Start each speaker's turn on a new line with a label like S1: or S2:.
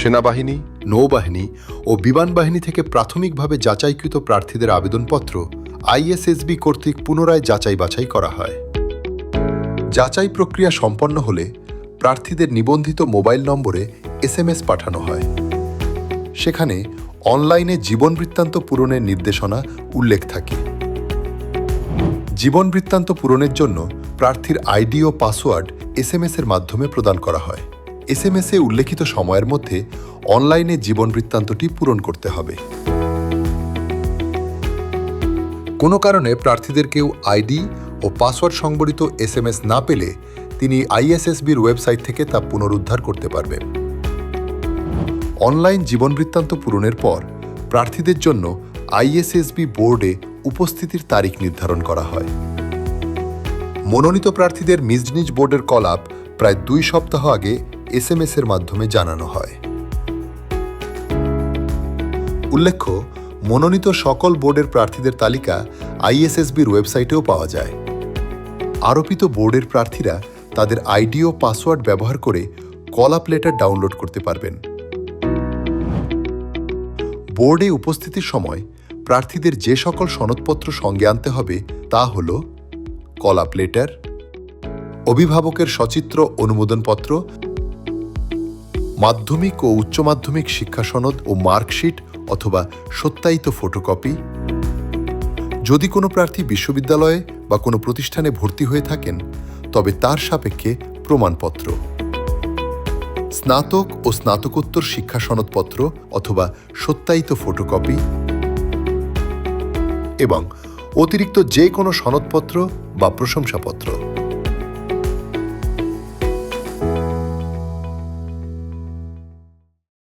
S1: সেনাবাহিনী, নৌবাহিনী ও বিমান বাহিনী থেকে প্রাথমিকভাবে যাচাইকৃত প্রার্থীদের আবেদনপত্র আইএসএসবি কর্তৃক পুনরায় যাচাই বাছাই করা হয়। যাচাই প্রক্রিয়া সম্পন্ন হলে প্রার্থীদের নিবন্ধিত মোবাইল নম্বরে এসএমএস পাঠানো হয়। সেখানে অনলাইনে জীবন বৃত্তান্ত পূরণের নির্দেশনা উল্লেখ থাকে। জীবন বৃত্তান্ত পূরণের জন্য প্রার্থীর আইডি ও পাসওয়ার্ড এসএমএস-এর মাধ্যমে প্রদান করা হয়। এসএমএস-এ উল্লেখিত সময়ের মধ্যে অনলাইনে জীবন বৃত্তান্তটি পূরণ করতে হবে। কোনো কারণে প্রার্থীদের কেউ আইডি ও পাসওয়ার্ড সংবলিত এসএমএস না পেলে তিনি আইএসএসবির ওয়েবসাইট থেকে তা পুনরুদ্ধার করতে পারবেন। অনলাইন জীবন বৃত্তান্ত পূরণের পর প্রার্থীদের জন্য আইএসএসবি বোর্ডে উপস্থিতির তারিখ নির্ধারণ করা হয়। মনোনীত প্রার্থীদের নিজ নিজ বোর্ডের কলাপ প্রায় 2 সপ্তাহ আগে এসএমএস-এর মাধ্যমে জানানো হয়। উল্লেখ্য, মনোনীত সকল বোর্ডের প্রার্থীদের তালিকা আইএসএসবির ওয়েবসাইটেও পাওয়া যায়। আরোপিত বোর্ডের প্রার্থীরা তাদের আইডি ও পাসওয়ার্ড ব্যবহার করে কলাপ লেটার ডাউনলোড করতে পারবেন। বোর্ডে উপস্থিতির সময় প্রার্থীদের যে সকল সনদপত্র সঙ্গে আনতে হবে তা হল কলাপ লেটার, অভিভাবকের সচিত্র অনুমোদনপত্র, মাধ্যমিক ও উচ্চ মাধ্যমিক শিক্ষা সনদ ও মার্কশিট অথবা সত্যায়িত ফটোকপি, যদি কোনো প্রার্থী বিশ্ববিদ্যালয়ে বা কোনো প্রতিষ্ঠানে ভর্তি হয়ে থাকেন তবে তার সাপেক্ষে প্রমাণপত্র, স্নাতক ও স্নাতকোত্তর শিক্ষা সনদপত্র অথবা সত্যায়িত ফটোকপি এবং অতিরিক্ত যে কোনো সনদপত্র বা প্রশংসাপত্র।